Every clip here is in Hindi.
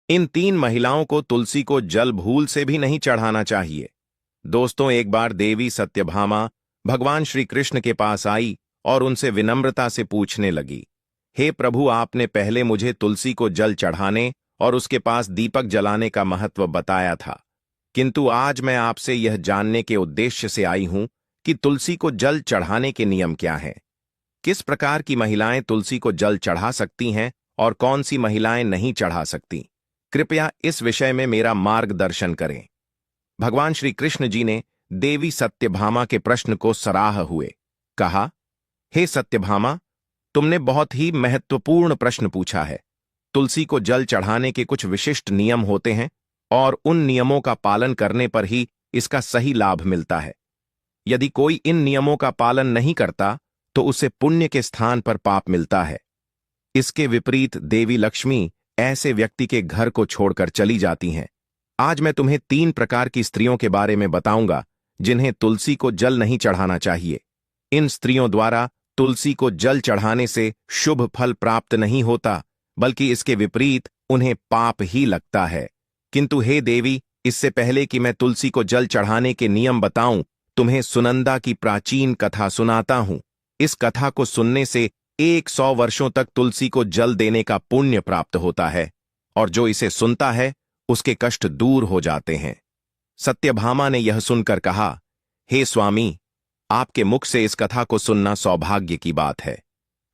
इन 3 महिलाओं को तुलसी को जल भूल से भी नहीं चढ़ाना चाहिए। दोस्तों, एक बार देवी सत्यभामा भगवान श्री कृष्ण के पास आई और उनसे विनम्रता से पूछने लगी, हे प्रभु, आपने पहले मुझे तुलसी को जल चढ़ाने और उसके पास दीपक जलाने का महत्व बताया था, किंतु आज मैं आपसे यह जानने के उद्देश्य से आई हूं कि तुलसी को जल चढ़ाने के नियम क्या हैं। किस प्रकार की महिलाएं तुलसी को जल चढ़ा सकती हैं और कौन सी महिलाएं नहीं चढ़ा सकती। कृपया इस विषय में मेरा मार्गदर्शन करें। भगवान श्री कृष्ण जी ने देवी सत्यभामा के प्रश्न को सराह हुए कहा, हे सत्यभामा, तुमने बहुत ही महत्वपूर्ण प्रश्न पूछा है। तुलसी को जल चढ़ाने के कुछ विशिष्ट नियम होते हैं और उन नियमों का पालन करने पर ही इसका सही लाभ मिलता है। यदि कोई इन नियमों का पालन नहीं करता तो उसे पुण्य के स्थान पर पाप मिलता है। इसके विपरीत देवी लक्ष्मी ऐसे व्यक्ति के घर को छोड़कर चली जाती हैं। आज मैं तुम्हें 3 प्रकार की स्त्रियों के बारे में बताऊंगा जिन्हें तुलसी को जल नहीं चढ़ाना चाहिए। इन स्त्रियों द्वारा तुलसी को जल चढ़ाने से शुभ फल प्राप्त नहीं होता, बल्कि इसके विपरीत उन्हें पाप ही लगता है। किंतु हे देवी, इससे पहले कि मैं तुलसी को जल चढ़ाने के नियम बताऊं, तुम्हें सुनंदा की प्राचीन कथा सुनाता हूं। इस कथा को सुनने से 100 वर्षों तक तुलसी को जल देने का पुण्य प्राप्त होता है और जो इसे सुनता है उसके कष्ट दूर हो जाते हैं। सत्यभामा ने यह सुनकर कहा, हे स्वामी, आपके मुख से इस कथा को सुनना सौभाग्य की बात है।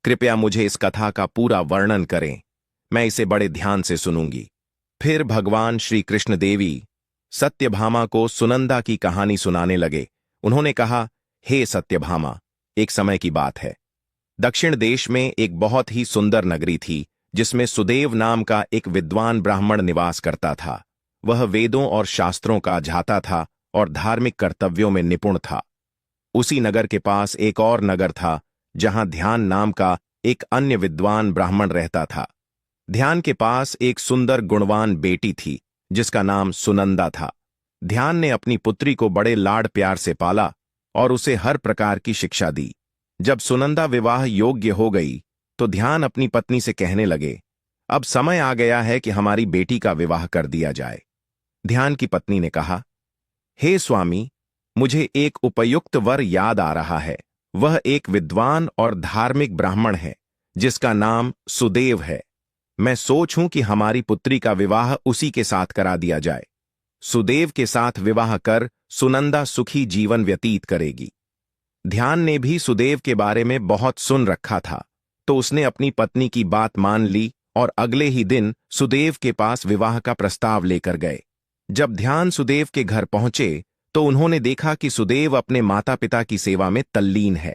कृपया मुझे इस कथा का पूरा वर्णन करें, मैं इसे बड़े ध्यान से सुनूंगी। फिर भगवान श्री कृष्ण देवी सत्यभामा को सुनंदा की कहानी सुनाने लगे। उन्होंने कहा, हे सत्यभामा, एक समय की बात है। दक्षिण देश में एक बहुत ही सुंदर नगरी थी जिसमें सुदेव नाम का एक विद्वान ब्राह्मण निवास करता था। वह वेदों और शास्त्रों का अझाता था और धार्मिक कर्तव्यों में निपुण था। उसी नगर के पास एक और नगर था जहां ध्यान नाम का एक अन्य विद्वान ब्राह्मण रहता था। ध्यान के पास एक सुंदर गुणवान बेटी थी जिसका नाम सुनंदा था। ध्यान ने अपनी पुत्री को बड़े लाड प्यार से पाला और उसे हर प्रकार की शिक्षा दी। जब सुनंदा विवाह योग्य हो गई तो ध्यान अपनी पत्नी से कहने लगे, अब समय आ गया है कि हमारी बेटी का विवाह कर दिया जाए। ध्यान की पत्नी ने कहा, हे स्वामी, मुझे एक उपयुक्त वर याद आ रहा है। वह एक विद्वान और धार्मिक ब्राह्मण है जिसका नाम सुदेव है। मैं सोचूं कि हमारी पुत्री का विवाह उसी के साथ करा दिया जाए। सुदेव के साथ विवाह कर सुनंदा सुखी जीवन व्यतीत करेगी। ध्यान ने भी सुदेव के बारे में बहुत सुन रखा था, तो उसने अपनी पत्नी की बात मान ली और अगले ही दिन सुदेव के पास विवाह का प्रस्ताव लेकर गए। जब ध्यान सुदेव के घर पहुंचे तो उन्होंने देखा कि सुदेव अपने माता पिता की सेवा में तल्लीन है।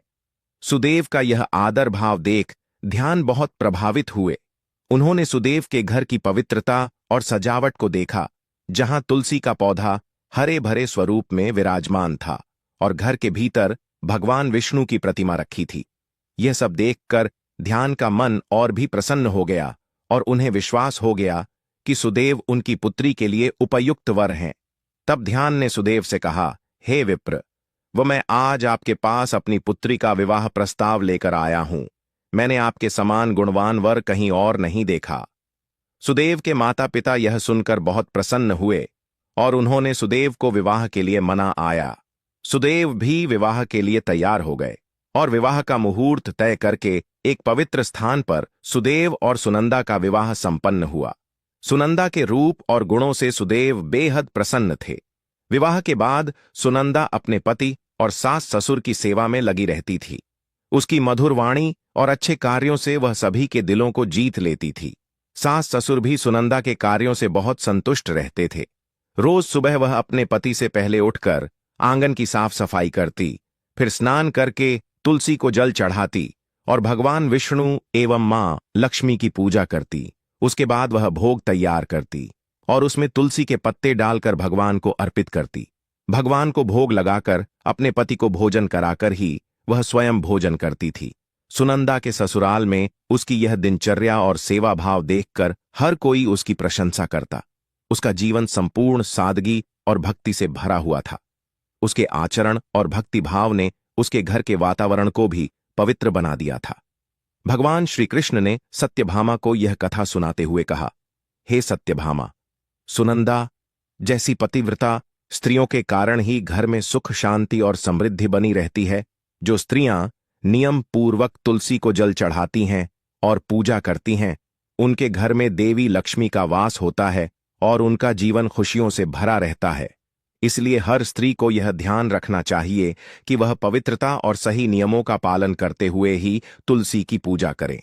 सुदेव का यह आदर भाव देख ध्यान बहुत प्रभावित हुए। उन्होंने सुदेव के घर की पवित्रता और सजावट को देखा, जहां तुलसी का पौधा हरे भरे स्वरूप में विराजमान था और घर के भीतर भगवान विष्णु की प्रतिमा रखी थी। यह सब देखकर ध्यान का मन और भी प्रसन्न हो गया और उन्हें विश्वास हो गया कि सुदेव उनकी पुत्री के लिए उपयुक्त वर हैं। तब ध्यान ने सुदेव से कहा, हे विप्र, मैं आज आपके पास अपनी पुत्री का विवाह प्रस्ताव लेकर आया हूं। मैंने आपके समान गुणवान वर कहीं और नहीं देखा। सुदेव के माता पिता यह सुनकर बहुत प्रसन्न हुए और उन्होंने सुदेव को विवाह के लिए मना आया। सुदेव भी विवाह के लिए तैयार हो गए और विवाह का मुहूर्त तय करके एक पवित्र स्थान पर सुदेव और सुनंदा का विवाह संपन्न हुआ। सुनंदा के रूप और गुणों से सुदेव बेहद प्रसन्न थे। विवाह के बाद सुनंदा अपने पति और सास ससुर की सेवा में लगी रहती थी। उसकी मधुर वाणी और अच्छे कार्यों से वह सभी के दिलों को जीत लेती थी। सास ससुर भी सुनंदा के कार्यों से बहुत संतुष्ट रहते थे। रोज सुबह वह अपने पति से पहले उठकर आंगन की साफ सफाई करती, फिर स्नान करके तुलसी को जल चढ़ाती और भगवान विष्णु एवं मां लक्ष्मी की पूजा करती। उसके बाद वह भोग तैयार करती और उसमें तुलसी के पत्ते डालकर भगवान को अर्पित करती। भगवान को भोग लगाकर अपने पति को भोजन कराकर ही वह स्वयं भोजन करती थी। सुनंदा के ससुराल में उसकी यह दिनचर्या और सेवा भाव देखकर हर कोई उसकी प्रशंसा करता। उसका जीवन संपूर्ण सादगी और भक्ति से भरा हुआ था। उसके आचरण और भक्ति भाव ने उसके घर के वातावरण को भी पवित्र बना दिया था। भगवान श्री कृष्ण ने सत्यभामा को यह कथा सुनाते हुए कहा, हे सत्यभामा, सुनंदा जैसी पतिव्रता स्त्रियों के कारण ही घर में सुख शांति और समृद्धि बनी रहती है। जो स्त्रियां नियम पूर्वक तुलसी को जल चढ़ाती हैं और पूजा करती हैं, उनके घर में देवी लक्ष्मी का वास होता है और उनका जीवन खुशियों से भरा रहता है। इसलिए हर स्त्री को यह ध्यान रखना चाहिए कि वह पवित्रता और सही नियमों का पालन करते हुए ही तुलसी की पूजा करे।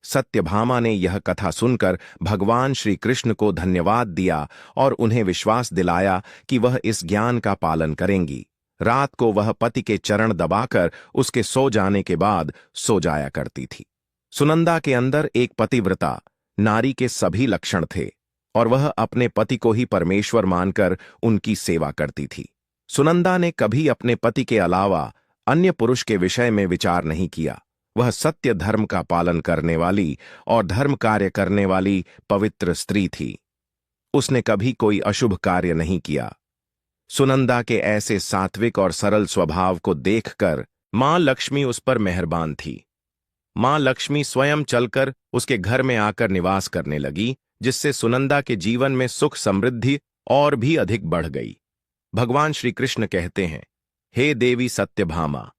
सत्यभामा ने यह कथा सुनकर भगवान श्री कृष्ण को धन्यवाद दिया और उन्हें विश्वास दिलाया कि वह इस ज्ञान का पालन करेंगी। रात को वह पति के चरण दबाकर उसके सो जाने के बाद सो जाया करती थी। सुनंदा के अंदर एक पतिव्रता नारी के सभी लक्षण थे और वह अपने पति को ही परमेश्वर मानकर उनकी सेवा करती थी। सुनंदा ने कभी अपने पति के अलावा अन्य पुरुष के विषय में विचार नहीं किया। वह सत्य धर्म का पालन करने वाली और धर्म कार्य करने वाली पवित्र स्त्री थी। उसने कभी कोई अशुभ कार्य नहीं किया। सुनंदा के ऐसे सात्विक और सरल स्वभाव को देखकर मां लक्ष्मी उस पर मेहरबान थी। मां लक्ष्मी स्वयं चलकर उसके घर में आकर निवास करने लगी, जिससे सुनंदा के जीवन में सुख समृद्धि और भी अधिक बढ़ गई। भगवान श्री कृष्ण कहते हैं, हे देवी सत्यभामा,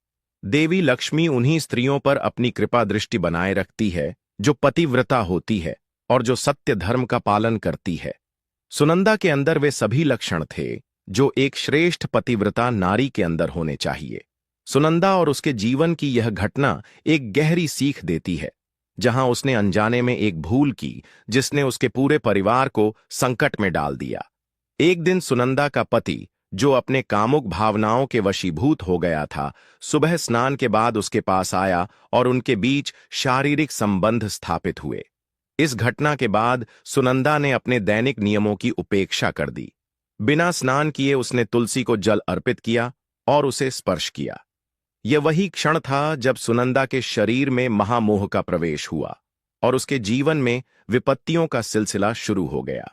देवी लक्ष्मी उन्हीं स्त्रियों पर अपनी कृपा दृष्टि बनाए रखती है जो पतिव्रता होती है और जो सत्य धर्म का पालन करती है। सुनंदा के अंदर वे सभी लक्षण थे जो एक श्रेष्ठ पतिव्रता नारी के अंदर होने चाहिए। सुनंदा और उसके जीवन की यह घटना एक गहरी सीख देती है, जहां उसने अनजाने में एक भूल की जिसने उसके पूरे परिवार को संकट में डाल दिया। एक दिन सुनंदा का पति, जो अपने कामुक भावनाओं के वशीभूत हो गया था, सुबह स्नान के बाद उसके पास आया और उनके बीच शारीरिक संबंध स्थापित हुए। इस घटना के बाद सुनंदा ने अपने दैनिक नियमों की उपेक्षा कर दी। बिना स्नान किए उसने तुलसी को जल अर्पित किया और उसे स्पर्श किया। यह वही क्षण था जब सुनंदा के शरीर में महामोह का प्रवेश हुआ और उसके जीवन में विपत्तियों का सिलसिला शुरू हो गया।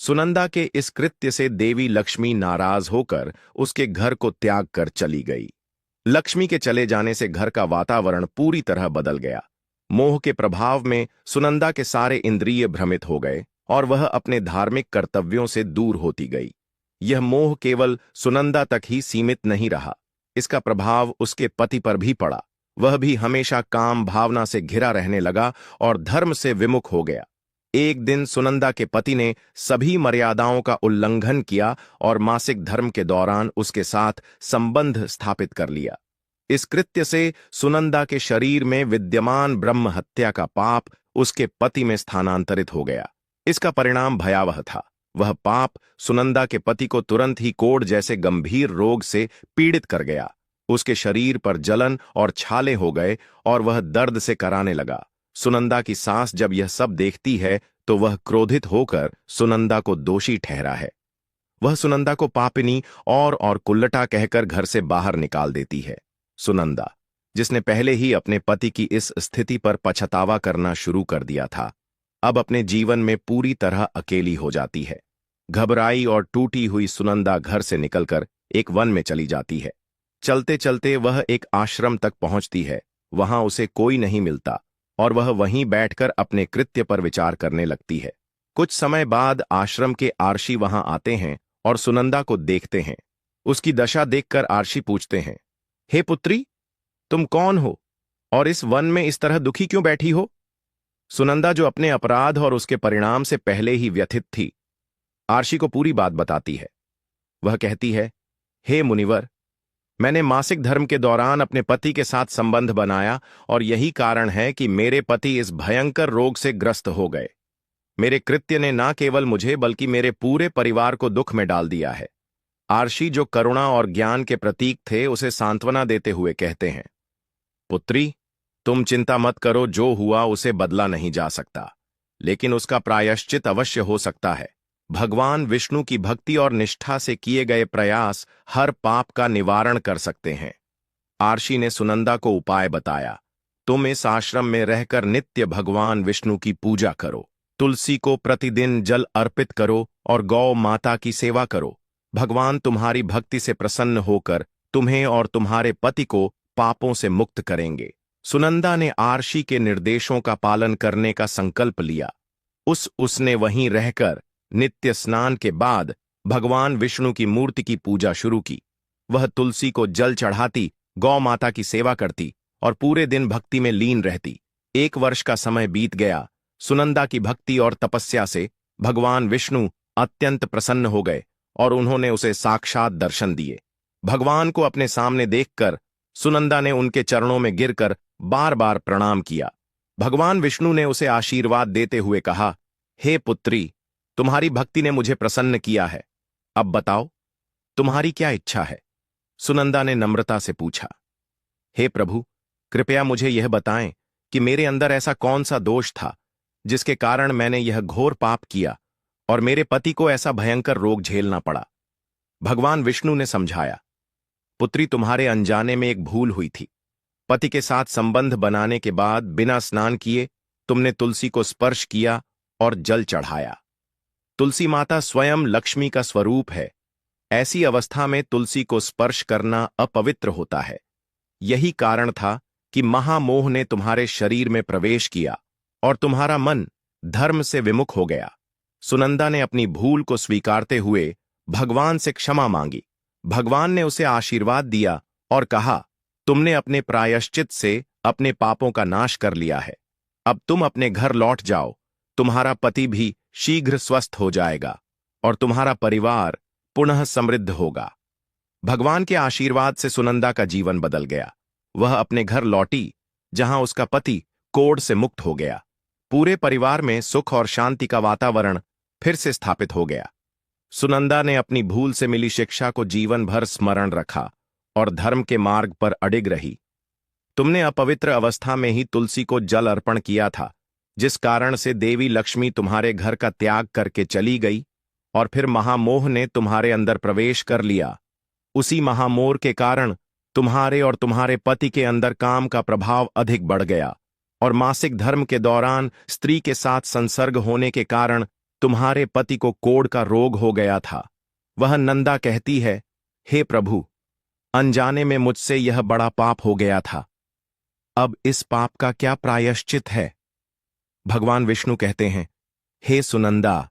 सुनंदा के इस कृत्य से देवी लक्ष्मी नाराज होकर उसके घर को त्याग कर चली गई। लक्ष्मी के चले जाने से घर का वातावरण पूरी तरह बदल गया। मोह के प्रभाव में सुनंदा के सारे इंद्रिय भ्रमित हो गए और वह अपने धार्मिक कर्तव्यों से दूर होती गई। यह मोह केवल सुनंदा तक ही सीमित नहीं रहा, इसका प्रभाव उसके पति पर भी पड़ा। वह भी हमेशा काम भावना से घिरा रहने लगा और धर्म से विमुख हो गया। एक दिन सुनंदा के पति ने सभी मर्यादाओं का उल्लंघन किया और मासिक धर्म के दौरान उसके साथ संबंध स्थापित कर लिया। इस कृत्य से सुनंदा के शरीर में विद्यमान ब्रह्म हत्या का पाप उसके पति में स्थानांतरित हो गया। इसका परिणाम भयावह था। वह पाप सुनंदा के पति को तुरंत ही कोढ़ जैसे गंभीर रोग से पीड़ित कर गया। उसके शरीर पर जलन और छाले हो गए और वह दर्द से कराने लगा। सुनंदा की सास जब यह सब देखती है तो वह क्रोधित होकर सुनंदा को दोषी ठहरा है। वह सुनंदा को पापिनी और कुल्लटा कहकर घर से बाहर निकाल देती है। सुनंदा, जिसने पहले ही अपने पति की इस स्थिति पर पछतावा करना शुरू कर दिया था, अब अपने जीवन में पूरी तरह अकेली हो जाती है। घबराई और टूटी हुई सुनंदा घर से निकलकर एक वन में चली जाती है। चलते चलते वह एक आश्रम तक पहुंचती है। वहां उसे कोई नहीं मिलता और वह वहीं बैठकर अपने कृत्य पर विचार करने लगती है। कुछ समय बाद आश्रम के आर्षि वहां आते हैं और सुनंदा को देखते हैं। उसकी दशा देखकर आर्षि पूछते हैं, हे पुत्री, तुम कौन हो और इस वन में इस तरह दुखी क्यों बैठी हो? सुनंदा, जो अपने अपराध और उसके परिणाम से पहले ही व्यथित थी, आर्षि को पूरी बात बताती है। वह कहती है, हे मुनिवर, मैंने मासिक धर्म के दौरान अपने पति के साथ संबंध बनाया और यही कारण है कि मेरे पति इस भयंकर रोग से ग्रस्त हो गए। मेरे कृत्य ने न केवल मुझे बल्कि मेरे पूरे परिवार को दुख में डाल दिया है। आर्षि, जो करुणा और ज्ञान के प्रतीक थे, उसे सांत्वना देते हुए कहते हैं, पुत्री, तुम चिंता मत करो। जो हुआ उसे बदला नहीं जा सकता, लेकिन उसका प्रायश्चित अवश्य हो सकता है। भगवान विष्णु की भक्ति और निष्ठा से किए गए प्रयास हर पाप का निवारण कर सकते हैं। आर्षि ने सुनंदा को उपाय बताया। तुम इस आश्रम में रहकर नित्य भगवान विष्णु की पूजा करो, तुलसी को प्रतिदिन जल अर्पित करो और गौ माता की सेवा करो। भगवान तुम्हारी भक्ति से प्रसन्न होकर तुम्हें और तुम्हारे पति को पापों से मुक्त करेंगे। सुनंदा ने आर्षि के निर्देशों का पालन करने का संकल्प लिया। उसने वहीं रहकर नित्य स्नान के बाद भगवान विष्णु की मूर्ति की पूजा शुरू की। वह तुलसी को जल चढ़ाती, गौ माता की सेवा करती और पूरे दिन भक्ति में लीन रहती। 1 वर्ष का समय बीत गया। सुनंदा की भक्ति और तपस्या से भगवान विष्णु अत्यंत प्रसन्न हो गए और उन्होंने उसे साक्षात दर्शन दिए। भगवान को अपने सामने देखकर सुनंदा ने उनके चरणों में गिरकर बार बार प्रणाम किया। भगवान विष्णु ने उसे आशीर्वाद देते हुए कहा, हे पुत्री, तुम्हारी भक्ति ने मुझे प्रसन्न किया है। अब बताओ, तुम्हारी क्या इच्छा है? सुनंदा ने नम्रता से पूछा। हे प्रभु, कृपया मुझे यह बताएं कि मेरे अंदर ऐसा कौन सा दोष था जिसके कारण मैंने यह घोर पाप किया और मेरे पति को ऐसा भयंकर रोग झेलना पड़ा। भगवान विष्णु ने समझाया, पुत्री, तुम्हारे अनजाने में एक भूल हुई थी। पति के साथ संबंध बनाने के बाद बिना स्नान किए तुमने तुलसी को स्पर्श किया और जल चढ़ाया। तुलसी माता स्वयं लक्ष्मी का स्वरूप है। ऐसी अवस्था में तुलसी को स्पर्श करना अपवित्र होता है। यही कारण था कि महामोह ने तुम्हारे शरीर में प्रवेश किया और तुम्हारा मन धर्म से विमुख हो गया। सुनंदा ने अपनी भूल को स्वीकारते हुए भगवान से क्षमा मांगी। भगवान ने उसे आशीर्वाद दिया और कहा, तुमने अपने प्रायश्चित से अपने पापों का नाश कर लिया है। अब तुम अपने घर लौट जाओ। तुम्हारा पति भी शीघ्र स्वस्थ हो जाएगा और तुम्हारा परिवार पुनः समृद्ध होगा। भगवान के आशीर्वाद से सुनंदा का जीवन बदल गया। वह अपने घर लौटी, जहां उसका पति कोढ़ से मुक्त हो गया। पूरे परिवार में सुख और शांति का वातावरण फिर से स्थापित हो गया। सुनंदा ने अपनी भूल से मिली शिक्षा को जीवन भर स्मरण रखा और धर्म के मार्ग पर अडिग रही। तुमने अपवित्र अवस्था में ही तुलसी को जल अर्पण किया था, जिस कारण से देवी लक्ष्मी तुम्हारे घर का त्याग करके चली गई और फिर महामोह ने तुम्हारे अंदर प्रवेश कर लिया। उसी महामोह के कारण तुम्हारे और तुम्हारे पति के अंदर काम का प्रभाव अधिक बढ़ गया और मासिक धर्म के दौरान स्त्री के साथ संसर्ग होने के कारण तुम्हारे पति को कोढ़ का रोग हो गया था। वह नंदा कहती है, हे प्रभु, अनजाने में मुझसे यह बड़ा पाप हो गया था। अब इस पाप का क्या प्रायश्चित है? भगवान विष्णु कहते हैं, हे सुनंदा,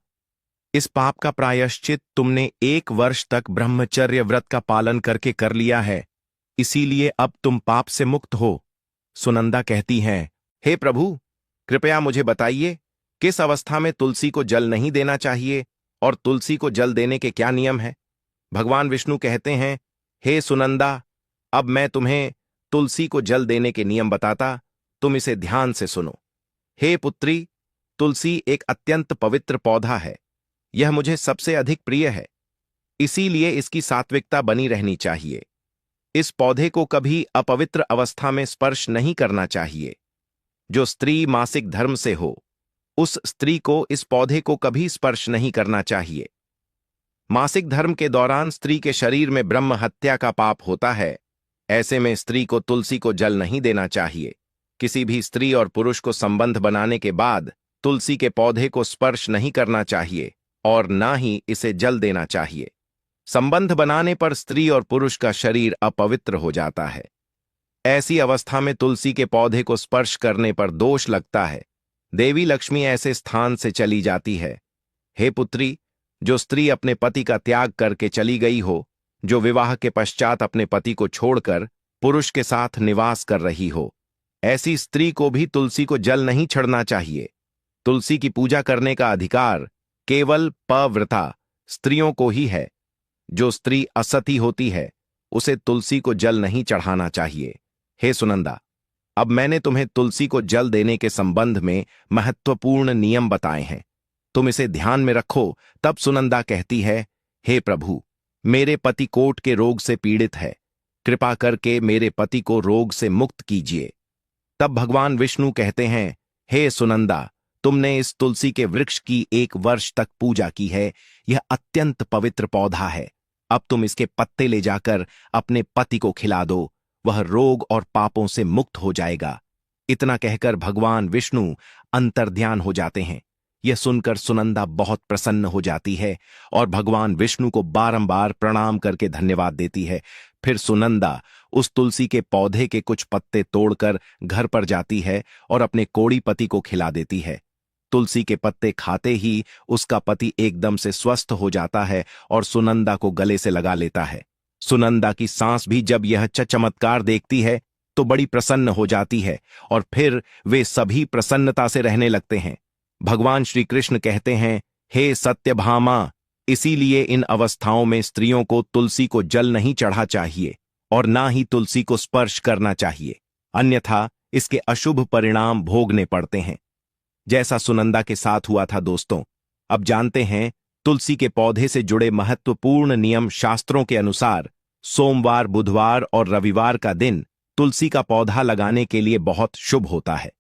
इस पाप का प्रायश्चित तुमने 1 वर्ष तक ब्रह्मचर्य व्रत का पालन करके कर लिया है, इसीलिए अब तुम पाप से मुक्त हो। सुनंदा कहती हैं, हे प्रभु, कृपया मुझे बताइए, किस अवस्था में तुलसी को जल नहीं देना चाहिए और तुलसी को जल देने के क्या नियम हैं? भगवान विष्णु कहते हैं, हे सुनंदा, अब मैं तुम्हें तुलसी को जल देने के नियम बताता, तुम इसे ध्यान से सुनो। हे पुत्री, तुलसी एक अत्यंत पवित्र पौधा है। यह मुझे सबसे अधिक प्रिय है, इसीलिए इसकी सात्विकता बनी रहनी चाहिए। इस पौधे को कभी अपवित्र अवस्था में स्पर्श नहीं करना चाहिए। जो स्त्री मासिक धर्म से हो, उस स्त्री को इस पौधे को कभी स्पर्श नहीं करना चाहिए। मासिक धर्म के दौरान स्त्री के शरीर में ब्रह्म हत्या का पाप होता है। ऐसे में स्त्री को तुलसी को जल नहीं देना चाहिए। किसी भी स्त्री और पुरुष को संबंध बनाने के बाद तुलसी के पौधे को स्पर्श नहीं करना चाहिए और ना ही इसे जल देना चाहिए। संबंध बनाने पर स्त्री और पुरुष का शरीर अपवित्र हो जाता है। ऐसी अवस्था में तुलसी के पौधे को स्पर्श करने पर दोष लगता है। देवी लक्ष्मी ऐसे स्थान से चली जाती है। हे पुत्री, जो स्त्री अपने पति का त्याग करके चली गई हो, जो विवाह के पश्चात अपने पति को छोड़कर पुरुष के साथ निवास कर रही हो, ऐसी स्त्री को भी तुलसी को जल नहीं चढ़ना चाहिए। तुलसी की पूजा करने का अधिकार केवल पवित्रता स्त्रियों को ही है। जो स्त्री असती होती है, उसे तुलसी को जल नहीं चढ़ाना चाहिए। हे सुनंदा, अब मैंने तुम्हें तुलसी को जल देने के संबंध में महत्वपूर्ण नियम बताए हैं, तुम इसे ध्यान में रखो। तब सुनंदा कहती है, हे प्रभु, मेरे पति कोढ़ के रोग से पीड़ित है, कृपा करके मेरे पति को रोग से मुक्त कीजिए। तब भगवान विष्णु कहते हैं, हे सुनंदा, तुमने इस तुलसी के वृक्ष की 1 वर्ष तक पूजा की है। यह अत्यंत पवित्र पौधा है। अब तुम इसके पत्ते ले जाकर अपने पति को खिला दो, वह रोग और पापों से मुक्त हो जाएगा। इतना कहकर भगवान विष्णु अंतर्ध्यान हो जाते हैं। यह सुनकर सुनंदा बहुत प्रसन्न हो जाती है और भगवान विष्णु को बारंबार प्रणाम करके धन्यवाद देती है। फिर सुनंदा उस तुलसी के पौधे के कुछ पत्ते तोड़कर घर पर जाती है और अपने कोढ़ी पति को खिला देती है। तुलसी के पत्ते खाते ही उसका पति एकदम से स्वस्थ हो जाता है और सुनंदा को गले से लगा लेता है। सुनंदा की सांस भी जब यह चमत्कार देखती है तो बड़ी प्रसन्न हो जाती है और फिर वे सभी प्रसन्नता से रहने लगते हैं। भगवान श्री कृष्ण कहते हैं, हे सत्यभामा, इसीलिए इन अवस्थाओं में स्त्रियों को तुलसी को जल नहीं चढ़ा चाहिए और ना ही तुलसी को स्पर्श करना चाहिए, अन्यथा इसके अशुभ परिणाम भोगने पड़ते हैं, जैसा सुनंदा के साथ हुआ था। दोस्तों, अब जानते हैं तुलसी के पौधे से जुड़े महत्वपूर्ण नियम। शास्त्रों के अनुसार सोमवार, बुधवार और रविवार का दिन तुलसी का पौधा लगाने के लिए बहुत शुभ होता है।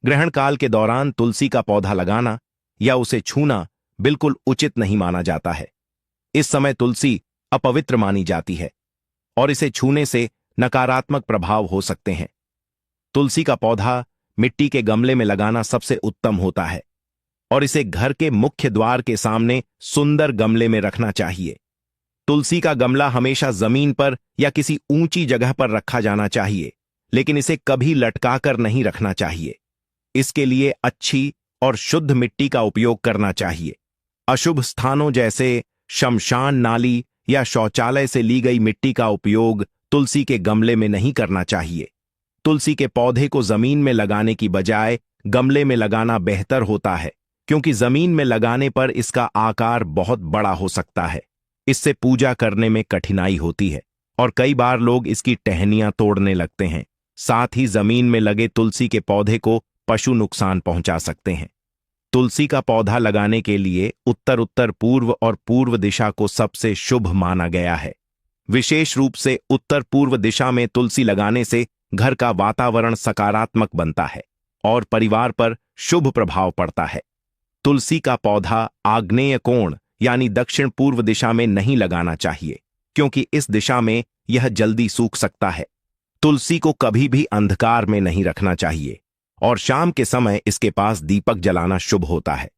ग्रहण काल के दौरान तुलसी का पौधा लगाना या उसे छूना बिल्कुल उचित नहीं माना जाता है। इस समय तुलसी अपवित्र मानी जाती है और इसे छूने से नकारात्मक प्रभाव हो सकते हैं। तुलसी का पौधा मिट्टी के गमले में लगाना सबसे उत्तम होता है और इसे घर के मुख्य द्वार के सामने सुंदर गमले में रखना चाहिए। तुलसी का गमला हमेशा जमीन पर या किसी ऊंची जगह पर रखा जाना चाहिए, लेकिन इसे कभी लटकाकर नहीं रखना चाहिए। इसके लिए अच्छी और शुद्ध मिट्टी का उपयोग करना चाहिए। अशुभ स्थानों जैसे शमशान नाली या शौचालय से ली गई मिट्टी का उपयोग तुलसी के गमले में नहीं करना चाहिए। तुलसी के पौधे को जमीन में लगाने की बजाय गमले में लगाना बेहतर होता है, क्योंकि जमीन में लगाने पर इसका आकार बहुत बड़ा हो सकता है। इससे पूजा करने में कठिनाई होती है और कई बार लोग इसकी टहनियां तोड़ने लगते हैं। साथ ही जमीन में लगे तुलसी के पौधे को पशु नुकसान पहुंचा सकते हैं। तुलसी का पौधा लगाने के लिए उत्तर उत्तर पूर्व और पूर्व दिशा को सबसे शुभ माना गया है। विशेष रूप से उत्तर पूर्व दिशा में तुलसी लगाने से घर का वातावरण सकारात्मक बनता है और परिवार पर शुभ प्रभाव पड़ता है। तुलसी का पौधा आग्नेय कोण यानी दक्षिण पूर्व दिशा में नहीं लगाना चाहिए, क्योंकि इस दिशा में यह जल्दी सूख सकता है। तुलसी को कभी भी अंधकार में नहीं रखना चाहिए और शाम के समय इसके पास दीपक जलाना शुभ होता है।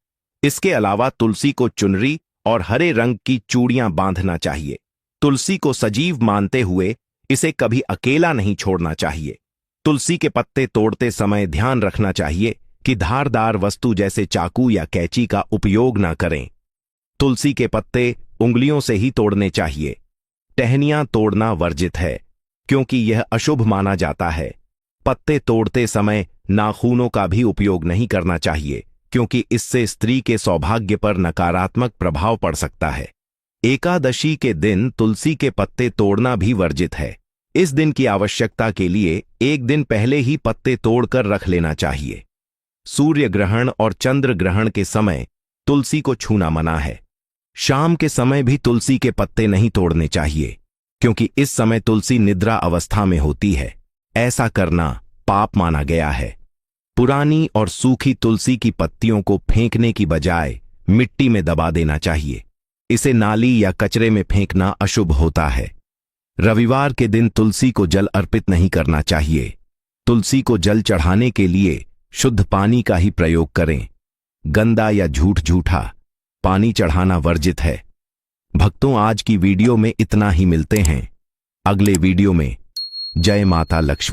इसके अलावा तुलसी को चुनरी और हरे रंग की चूड़ियां बांधना चाहिए। तुलसी को सजीव मानते हुए इसे कभी अकेला नहीं छोड़ना चाहिए। तुलसी के पत्ते तोड़ते समय ध्यान रखना चाहिए कि धारदार वस्तु जैसे चाकू या कैंची का उपयोग न करें। तुलसी के पत्ते उंगलियों से ही तोड़ने चाहिए। टहनियां तोड़ना वर्जित है, क्योंकि यह अशुभ माना जाता है। पत्ते तोड़ते समय नाखूनों का भी उपयोग नहीं करना चाहिए, क्योंकि इससे स्त्री के सौभाग्य पर नकारात्मक प्रभाव पड़ सकता है। एकादशी के दिन तुलसी के पत्ते तोड़ना भी वर्जित है। इस दिन की आवश्यकता के लिए एक दिन पहले ही पत्ते तोड़कर रख लेना चाहिए। सूर्य ग्रहण और चंद्र ग्रहण के समय तुलसी को छूना मना है। शाम के समय भी तुलसी के पत्ते नहीं तोड़ने चाहिए, क्योंकि इस समय तुलसी निद्रा अवस्था में होती है। ऐसा करना पाप माना गया है। पुरानी और सूखी तुलसी की पत्तियों को फेंकने की बजाय मिट्टी में दबा देना चाहिए। इसे नाली या कचरे में फेंकना अशुभ होता है। रविवार के दिन तुलसी को जल अर्पित नहीं करना चाहिए। तुलसी को जल चढ़ाने के लिए शुद्ध पानी का ही प्रयोग करें। गंदा या झूठा पानी चढ़ाना वर्जित है। भक्तों, आज की वीडियो में इतना ही। मिलते हैं अगले वीडियो में। जय माता लक्ष्मी।